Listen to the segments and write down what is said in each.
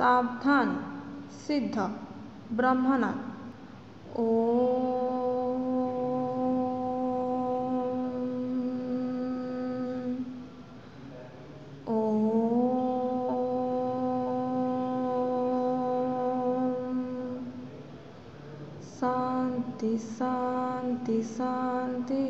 सावधान, सिद्ध, ब्रह्मणात्। शांति शांति शांति।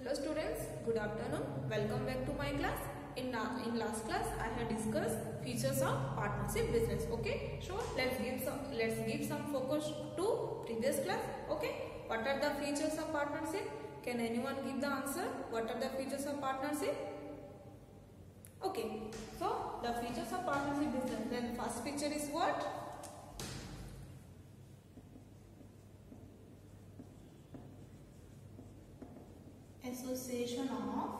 Hello students, good afternoon. Welcome back to my class. In last class I have discussed features of partnership business. Okay, so let's give some focus to previous class. Okay, what are the features of partnership? Can anyone give the answer? What are the features of partnership? Okay, so the features of partnership business. Then first feature is what? Association of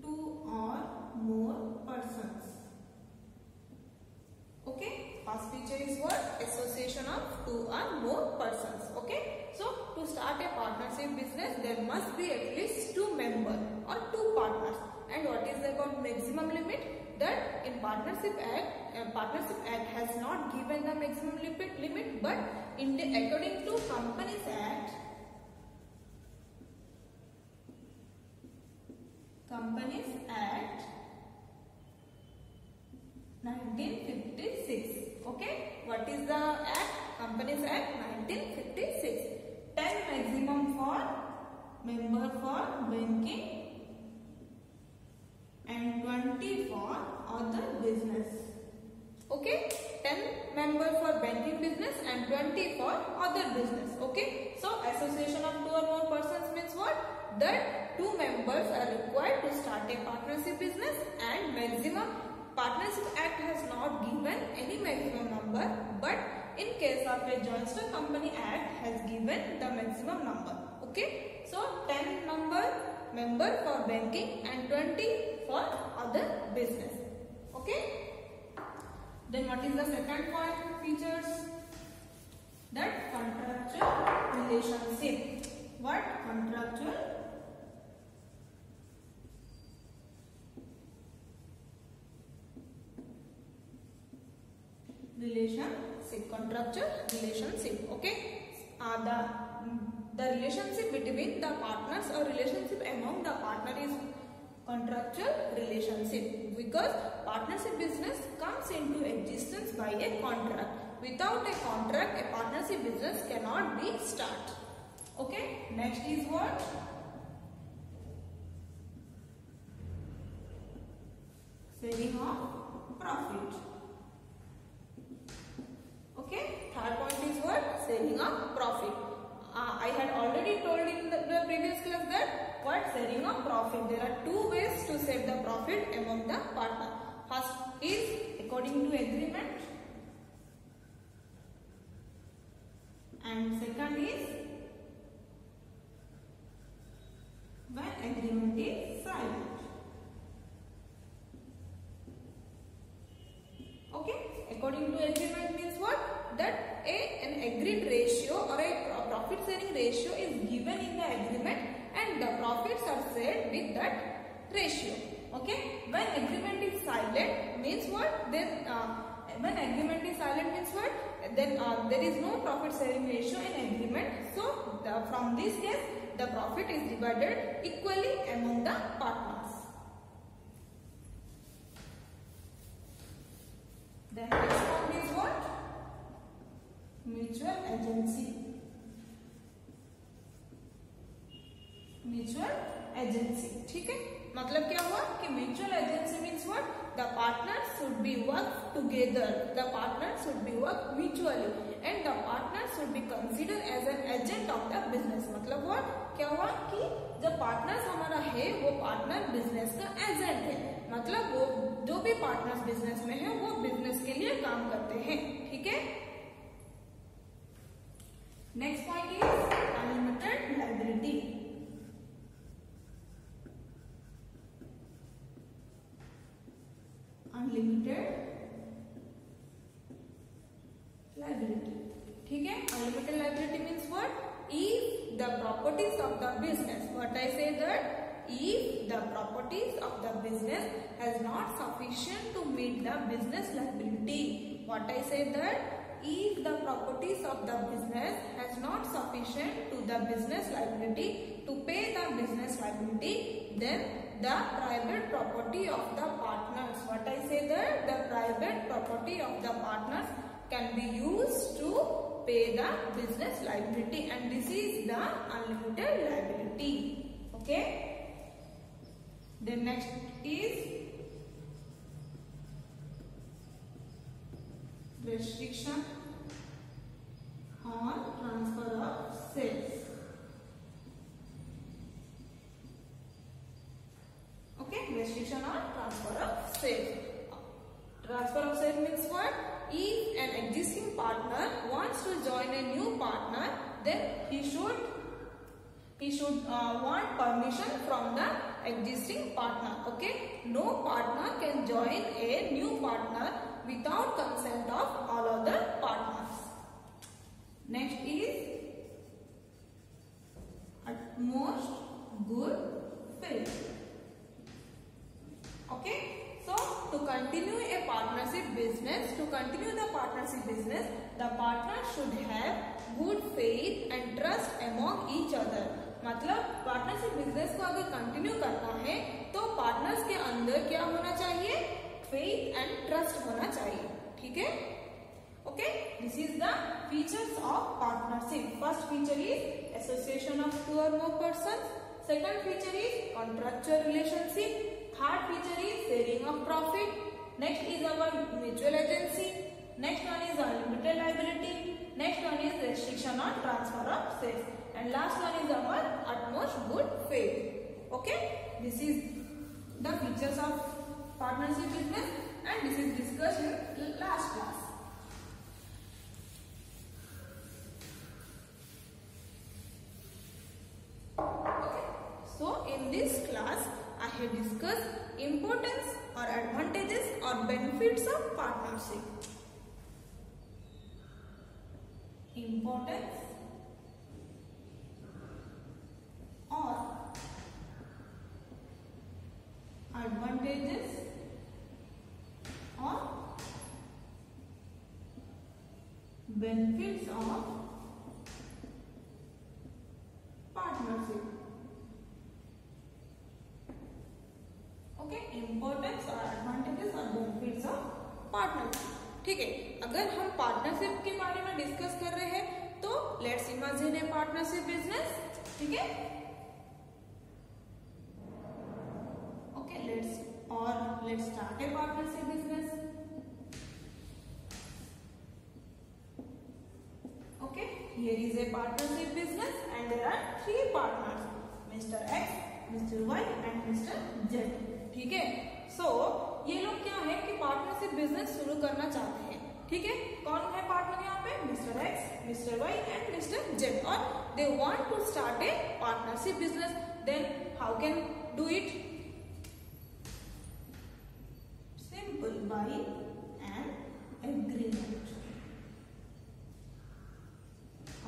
two or more persons. Okay, first feature is what? Association of two or more persons. Okay, so to start a partnership business there must be at least two members or two partners. And what is about maximum limit? That in Partnership Act has not given the maximum limit, but according to Companies Act 1956. Okay, what is the act? Companies Act 1956. 10 maximum for member for banking and 20 for other business. Okay, 10 member for banking business and 20 for other business. Okay, so association of two or more persons means what? That two members are required to start a partnership business, and maximum Partnership Act has not given any maximum number, but in case of a Joint Stock Company Act has given the maximum number. Okay, so 10 member for banking and 20 for other business. Okay, then what is the second point features? That contractual relationship. What? Contractual relationship. Contractual relationship. Okay, the relationship between the partners or relationship among the partner is contractual relationship, because partnership business comes into existence by a contract. Without a contract, a partnership business cannot be started. Okay, next is what? Sharing of profit. Okay, third point is what? Sharing of profit. I had already told in the previous class that what? Sharing of profit. There are two ways to share the profit among the partner. First is according to agreement, and second is when agreement is silent. Okay, according to agreement means what? That an agreed ratio or a profit sharing ratio is given in the agreement, and the profits are shared with that ratio. Okay, when agreement is silent means what? Then when agreement is silent means what? Then there is no profit sharing ratio in agreement. So from this case the profit is divided equally among the partners. Then next point is what? Mutual agency. Mutual agency. ठीक है, मतलब क्या हुआ कि mutual agency means what? The partners should be work together. The partners should be work mutually, and the partners should be considered as an agent of the business. मतलब what? क्या हुआ कि जब partners हमारा है वो partner business का agent है, मतलब वो जो भी partners business में है वो business के लिए काम करते हैं. ठीक है. Next point is unlimited liability. Unlimited liability. ठीक है, unlimited liability means what? If the properties of the business, what I say that if the properties of the business has not sufficient to meet the business liability. What I say that if the properties of the business has not sufficient to the business liability to pay the business liability, then the private property of the partners. What I say that the private property of the partners can be used to pay the business liability, and this is the unlimited liability. Okay. Then next is restriction on transfer of sales. Okay, restriction on transfer of sales. Transfer of sales means what? If an existing partner wants to join a new partner, then he should want permission from the existing partner. Okay, no partner can join a new partner without consent of all other partners. Next is utmost good faith. Okay. So, to continue a partnership business, the partner should have good faith and trust among each other. मतलब partnership business को अगर continue करना है तो partners के अंदर क्या होना चाहिए? फेथ एंड ट्रस्ट होना चाहिए. ठीक है? Okay, this is the features of partnership. First feature is association of two or more person. Second feature is contractual relationship. Third feature is sharing of profit. Next is our mutual agency. Next one is unlimited liability. Next one is restriction on transfer of sales. And last one is our utmost good faith. Okay, this is the features of partnership business, and this is discussed in last class. Okay, so in this class I have discussed importance or advantages or benefits of partnership. Importance or advantages or benefits of partnership. Okay, importance और advantages और benefits of partnership. ठीक है, अगर हम partnership के बारे में discuss कर रहे हैं तो let's imagine a partnership business. ठीक है, okay, let's start a partnership business. Okay, here is a partnership business and there are 3 partners, mister X, mister Y and mister Z. ठीक है, सो ये लोग क्या है कि पार्टनरशिप बिजनेस शुरू करना चाहते हैं. ठीक है, कौन है पार्टनर यहाँ पे? Mister X, mister Y and mister Z. और they want to start a partnership business. Then how can do it? Simple, by an agreement.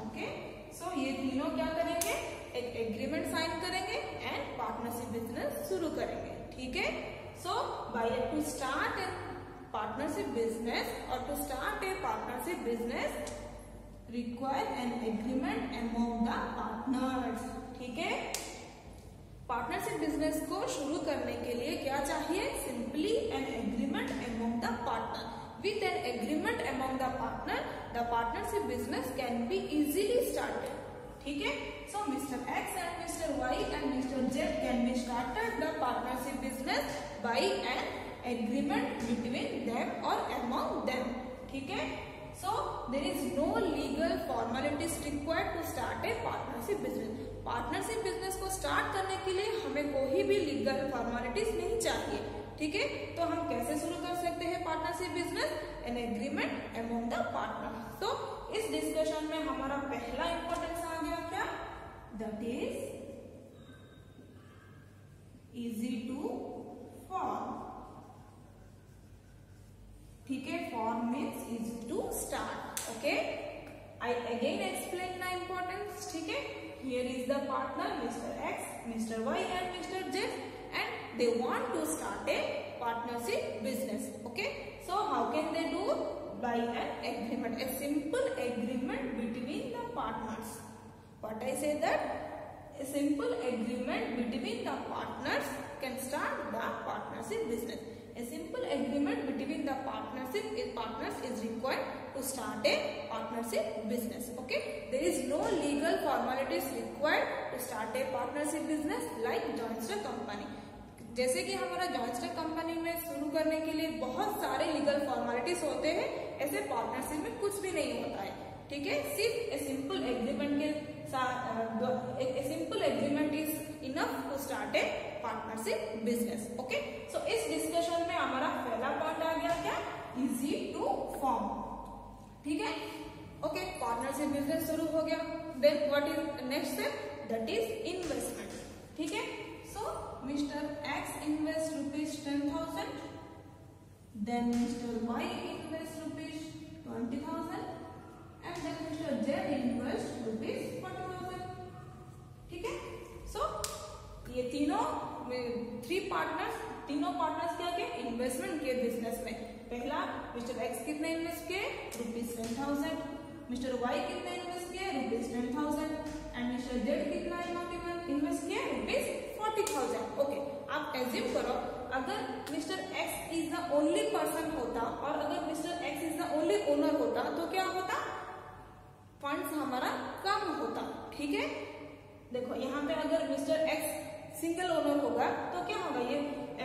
Okay, so ये तीनों क्या करेंगे? एक एग्रीमेंट साइन करेंगे एंड पार्टनरशिप बिजनेस शुरू करेंगे. ठीक है, so by to start a partnership business और to start a partnership business require an agreement among the partners. ठीक है, पार्टनरशिप बिजनेस को शुरू करने के लिए क्या चाहिए? Simply N agreement among the partner. With an agreement among the partner, the partnership business can be easily started. ठीक है, so Mr. X and Mr. Y and Mr. Z can be started the partnership business by an agreement between them or among them. ठीक है, so there is no legal formalities required to start a partnership business. Partnership business को start करने के लिए हमें कोई भी legal formalities नहीं चाहिए. ठीक है, तो हम कैसे शुरू कर सकते हैं partnership business? N agreement among the partner. तो इस डिस्कशन में हमारा पहला इंपॉर्टेंस आ गया क्या? That is easy to form Okay, I again explain the importance. ठीक है, here is the partner Mr. X, Mr. Y and Mr. Z, and they want to start a partnership business. Okay, so how can they do? By an agreement, a simple agreement between the partners. What I say that a simple agreement between the partners can start the partnership business. A simple agreement between the partners is required to start a partnership business. Okay, there is no legal formalities required to start a partnership business like joint stock company. जैसे कि हमारा joint stock company में शुरू करने के लिए बहुत सारे लीगल फॉर्मेलिटीज होते हैं, ऐसे पार्टनरशिप में कुछ भी नहीं होता है. ठीक है, सिर्फ ए सिंपल एग्रीमेंट के साथ a simple agreement is enough to start a partnership business. Okay, so इस डिस्कशन में हमारा पहला पॉइंट आ गया क्या? Easy to form. ठीक है, ओके, पार्टनरशिप बिजनेस शुरू हो गया. Then what is next step? That is investment. ठीक है, so Mr. X invests rupees 10,000, then Mr. Y invests rupees 20,000, and then Mr. Z invests rupees 40,000. ठीक है, so ये तीनों पार्टनर्स क्या किए? इन्वेस्टमेंट के बिजनेस में. पहला मिस्टर X कितने इन्वेस्ट किए? रुपीज 10,000. मिस्टर Y कितने इन्वेस्ट किए? रुपीज 10,000. एंड मिस्टर Z कितना अमाउंट इन्वेस्ट किया? रुपीज 40,000. ओके, आप एज्यूम करो अगर mister X is the only person होता और अगर mister X is the only owner होता तो क्या होता? फंड्स हमारा कम होता. ठीक है, देखो यहाँ पे अगर मिस्टर X सिंगल ओनर होगा तो क्या होगा? ये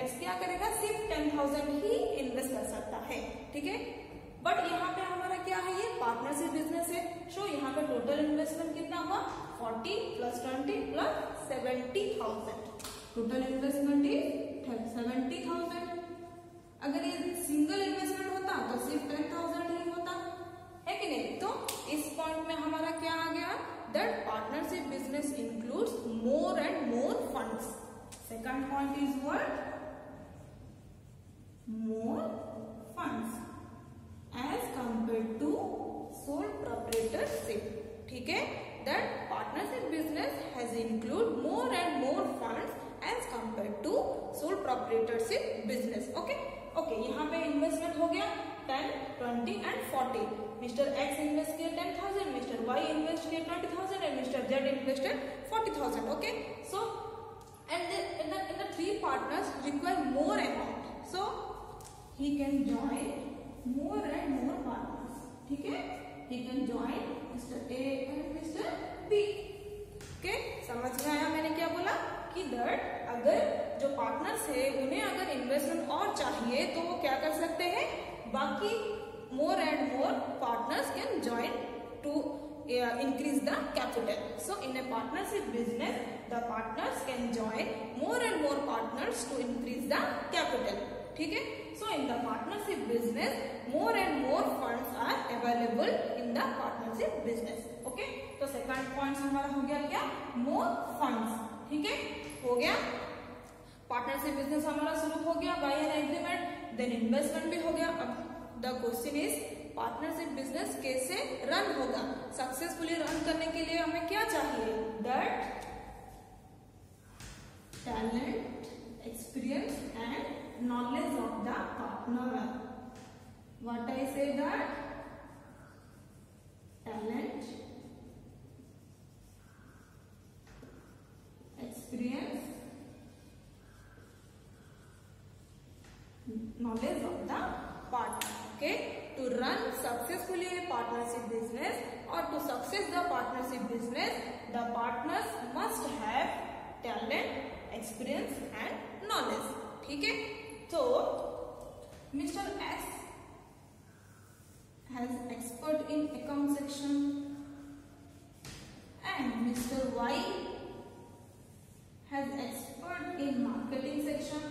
X क्या करेगा? सिर्फ 10,000 ही इन्वेस्ट कर सकता है. ठीक है, बट यहाँ पे हमारा क्या है? ये पार्टनरशिप बिजनेस है. सो यहाँ पे टोटल इन्वेस्टमेंट कितना हुआ? 40 + 20 + 70,000. Total investment is 70,000. अगर ये सिंगल इन्वेस्टमेंट होता तो सिर्फ 10,000 ही होता है कि नहीं? तो इस पॉइंट में हमारा क्या आ गया? That partnership business includes more and more funds. Second point is what? More funds as compare to sole proprietorship. ठीक है, that partnership business has include more and more funds as compared to sole proprietorship business. Okay, यहाँ पे investment हो गया 10, 20 and 40. Mister X invest किया 10,000, mister Y invest किया 20,000 and mister Z invested 40,000. Okay, so and the three partners require more amount, so he can join more and more partners. ठीक है, he can join mister A and mister B. Okay, समझ में आया मैंने क्या बोला? कि दैट अगर जो पार्टनर्स है उन्हें अगर इन्वेस्टमेंट और चाहिए तो वो क्या कर सकते हैं? बाकी more and more partners can join to increase the capital. So in a partnership business, the partners can join more and more partners to increase the capital. ठीक है, so in the partnership business, more and more funds are available in the partnership business. Okay, तो second point हमारा हो गया क्या? More funds. ठीक है, हो गया. पार्टनरशिप बिजनेस हमारा शुरू हो गया by an agreement, then investment भी हो गया. अब the question is partnership business कैसे रन होगा? सक्सेसफुली रन करने के लिए हमें क्या चाहिए? That talent, experience and knowledge of the partner. What I say? That talent, experience, knowledge of the partner. Okay, to run successfully a partnership business or to success the partnership business, the partners must have talent, experience and knowledge. ठीक है, तो Mr. X has expert in account section and Mr. Y has expert in marketing section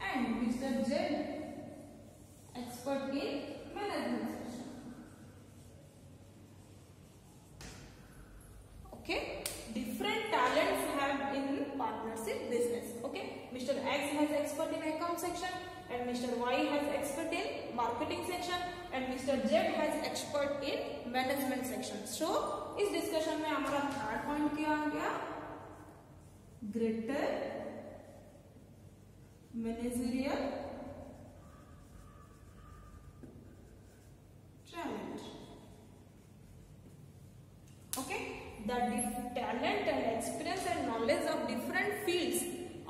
and Mr. Z expert in management section. Okay, different talents have in partnership business. Okay, Mr. X has expert in account section and Mr. Y has expert in marketing section and Mr. Z has expert in management section. So इस discussion में हमारा third point क्या आ गया, greater managerial talent. Okay, the talent and experience and knowledge of different fields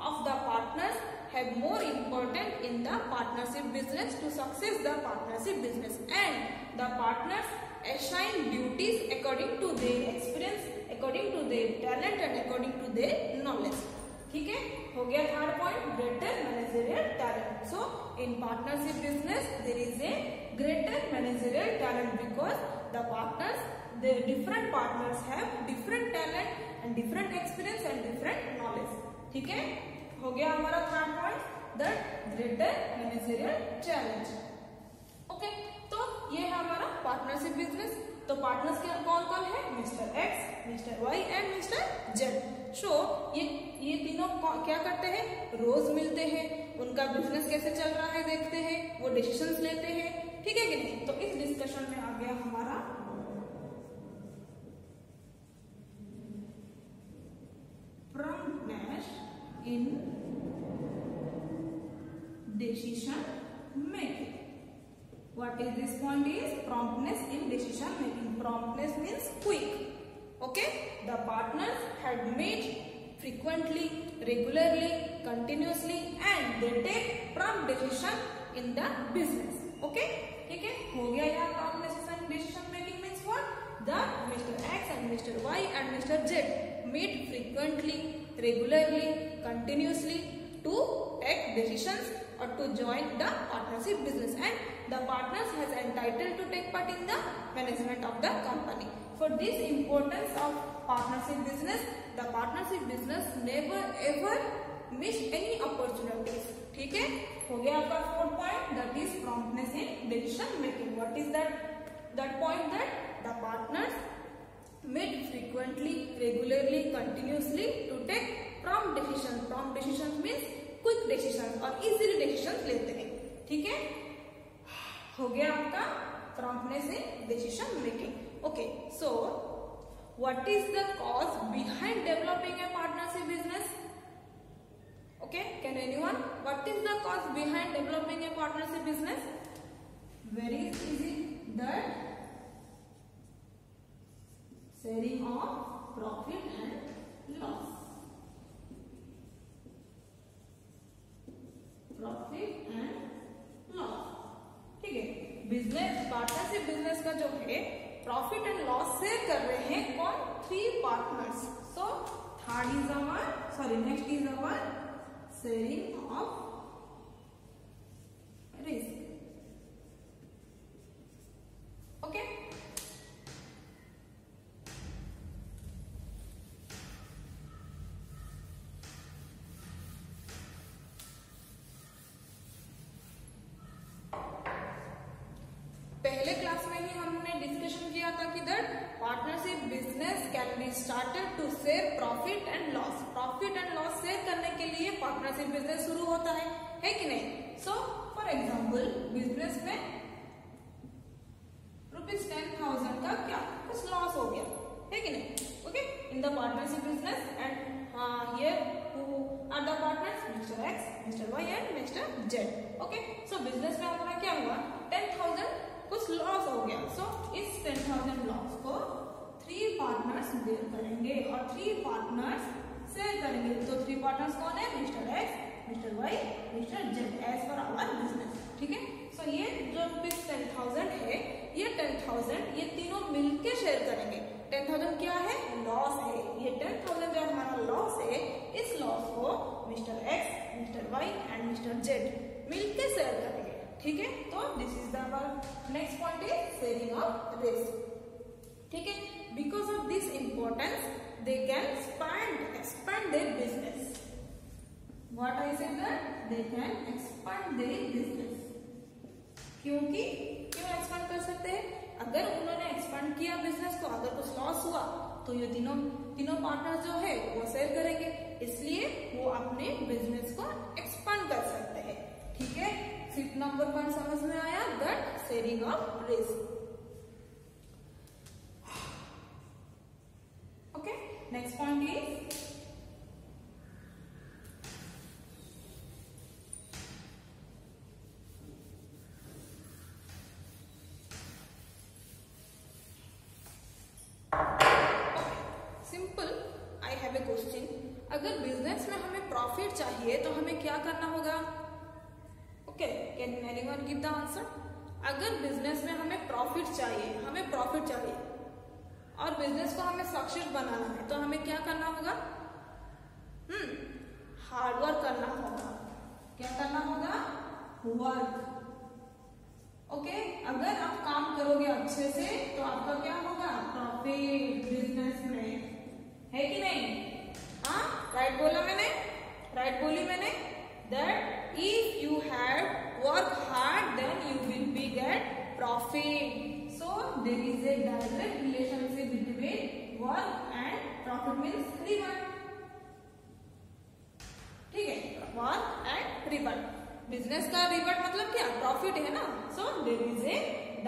of the partners have more important in the partnership business to success the partnership business, and the partners assign duties according to their experience, according to their talent and according to their knowledge. ठीक है, हो गया third point, greater managerial talent. So in partnership business there is a greater managerial talent because the partners, the different partners have different talent and different experience and different knowledge. ठीक है, हो गया हमारा third point, the greater managerial challenge. Okay, तो ये है हमारा partnership business. तो पार्टनर्स के कौन कौन है, mister X, mister Y and mister Z. So ये तीनों क्या करते हैं, रोज मिलते हैं, उनका बिजनेस कैसे चल रहा है देखते हैं, वो डिसीजंस लेते हैं. ठीक है कि नहीं. तो इस डिस्कशन में आ गया हमारा promptness in decision making. What is this point is promptness in decision making. Promptness means quick. Okay, the partners had met frequently, regularly, continuously and they take prompt decision in the business. Okay, ठीक है, हो गया यहाँ promptness in decision making means what? That Mr. X and Mr. Y and Mr. Z meet frequently, regularly, continuously to take decisions or to join the partnership business, and the partners has entitled to take part in the management of the company. For this importance of partnership business, the partnership business never ever miss any opportunities. ठीक है, हो गया आपका fourth point, that is promptness in decision making. What is that? That point that the partners meet frequently, regularly, continuously to take prompt decisions. Prompt decisions means quick decisions और easily decisions लेते हैं. ठीक है, हो गया आपका promptness in decision making. Okay, so what is the cause behind developing a partnership business? Okay, can anyone? What is the cause behind developing a partnership business? Very easy. That sharing of profit and loss. Profit and loss. ठीक है, business partnership business का जो है profit and loss share कर रहे हैं कौन, three partners. So third is our, sorry next is our sharing of risk. Okay, पहले क्लास में ही हमने डिस्कशन किया था कि that partnership business can be started to share profit and loss. Profit and loss share करने के लिए पार्टनरशिप बिजनेस शुरू होता है कि नहीं. सो फॉर एग्जांपल बिजनेस में ₹10,000 का क्या कुछ लॉस हो गया है कि नहीं. Okay, in the partnership business and here who are the partners, mister X, mister Y and mister Z. Okay, so business में हमारा क्या हुआ, 10,000 कुछ लॉस हो गया. सो इस 10,000 लॉस को 3 पार्टनर्स बेयर करेंगे और 3 पार्टनर्स शेयर करेंगे. तो 3 पार्टनर्स कौन है, mister X, mister Y, mister Z as per our business. ठीक है, सो ये जो ₹10,000 है, ये 10,000 ये तीनों मिलके शेयर करेंगे. 10,000 क्या है, लॉस है. ये 10,000 जो हमारा लॉस है, इस लॉस को mister X, mister Y and mister Z मिलके शेयर करेंगे. ठीक है, तो this is the next point is sharing of risk. ठीक है, because of this importance they can expand their business. What I said that they can expand their business. क्योंकि क्यों expand कर सकते हैं, अगर उन्होंने एक्सपांड किया बिजनेस को, अगर कुछ लॉस हुआ तो ये तीनों पार्टनर जो है वो शेयर करेंगे, इसलिए वो अपने बिजनेस को एक्सपांड नंबर पॉइंट समझ में आया, that sharing of risk. Okay, next point is question. अगर बिजनेस में हमें प्रॉफिट चाहिए तो हमें क्या करना होगा? Okay, can anyone give the answer? अगर बिजनेस में हमें प्रॉफिट चाहिए और बिजनेस को हमें सक्सेस बनाना है तो हमें क्या करना होगा? हार्डवर्क करना होगा. क्या करना होगा? वर्क. ओके, अगर आप काम करोगे अच्छे से तो आपका क्या होगा? प्रॉफिट बिजनेस में, है कि नहीं? हाँ, राइट बोला मैंने, राइट बोली मैंने. That if you have work hard then you will be get profit. So there is a direct relationship between work and profit means reward. ठीक है, वर्क एंड रिवॉर्ड. बिजनेस का रिवॉर्ड मतलब क्या? Profit है ना. So there is a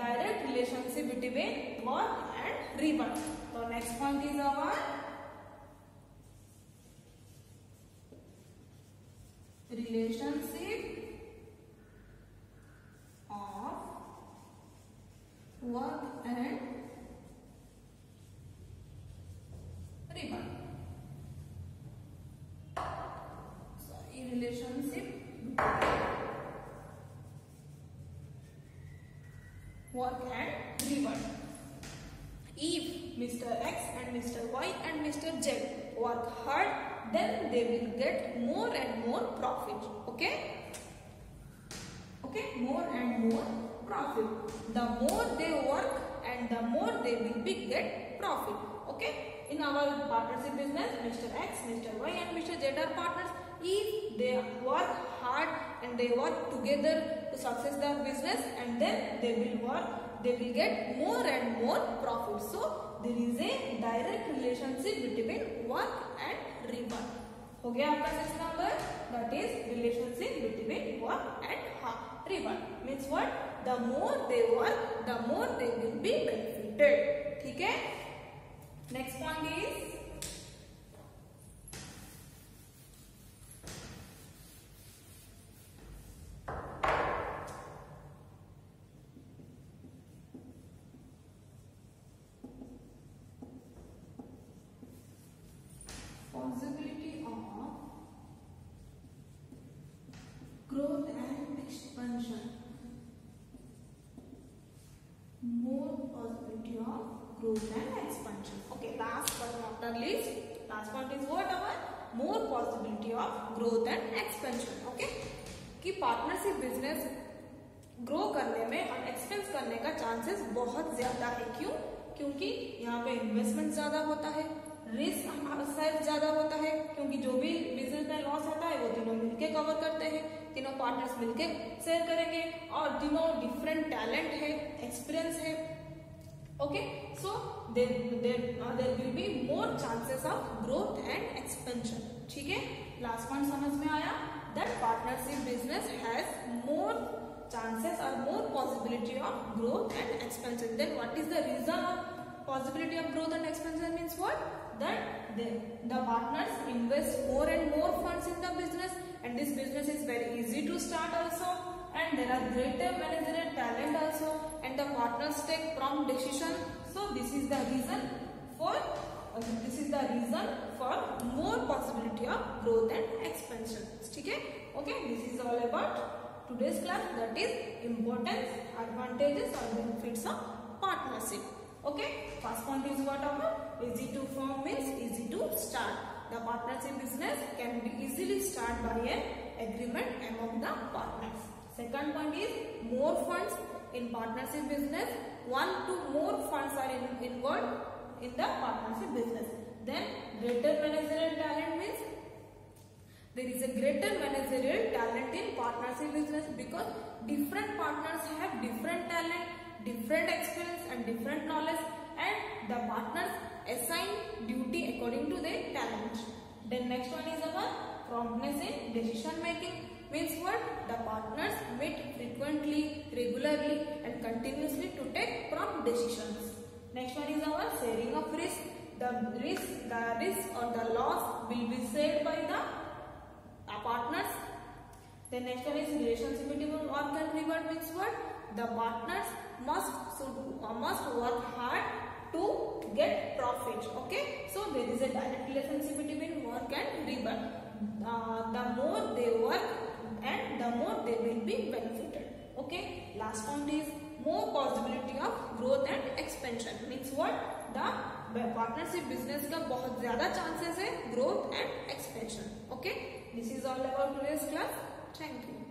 direct relationship between work and reward. तो next point is our relationship of work and reward. Sorry, relationship work and reward. If Mr. X and Mr. Y and Mr. Z work hard, then they will get more and more profit. Okay, more and more profit. The more they work and the more they will be get profit. Okay, in our partnership business, Mr. X, Mr. Y and Mr. Z are partners. If they work hard and they work together to success their business, and then they will get more and more profit. So there is a direct relationship between work and reward. हो गया आपका 6 number, that is relationship between work and reward. Means what? The more they work, the more they will be benefited. ठीक है? Next point is possibility of growth and expansion. More possibility of growth and expansion. Okay, last but not the least, last point is what? Our more possibility of growth and expansion. Okay, कि partnership business grow करने में और expense करने का chances बहुत ज्यादा है. क्यों? क्योंकि यहाँ पे इन्वेस्टमेंट ज्यादा होता है, रिस्क शायद ज्यादा होता है, क्योंकि जो भी बिजनेस में लॉस होता है वो तीनों मिलके कवर करते हैं, तीनों पार्टनर्स मिलके शेयर करेंगे और तीनों डिफरेंट टैलेंट है, एक्सपीरियंस है. Okay, so there will be more chances of growth and expansion. ठीक है, लास्ट पॉइंट समझ में आया? That partnership business has more chances or more possibility of growth and expansion. Then what is the reason of possibility of growth and expansion? Means what? That the partners invest more and more funds in the business, and this business is very easy to start also, and there are greater managerial talent also, and the partners take prompt decision. So this is the reason for more possibility of growth and expansion. ठीक है? Okay, this is all about today's class, that is importance, advantages or benefits of partnership. Okay, first point is what? Easy to form means easy to start. The partnership business can be easily started by an agreement among the partners. Second point is more funds in partnership business. 1 to more funds are involved in the partnership business. Then greater managerial talent means there is a greater managerial talent in partnership business, because different partners have different talent, different experience and different knowledge, and the partners assign duty according to their talent. Then next one is our promptness in decision making. means what? The partners meet frequently, regularly and continuously to take prompt decisions. Next one is our sharing of risk. The risk or the loss will be shared by the partners. The next one is relationship between work and reward means what? The partners must work hard to get profit. Okay, so there is a direct relationship between work and reward. The more they work and the more they will be benefited. Okay, last point is more possibility of growth and expansion means what? The partnership business का बहुत ज़्यादा chances है growth and expansion. Okay, this is all about today's class. Thank you.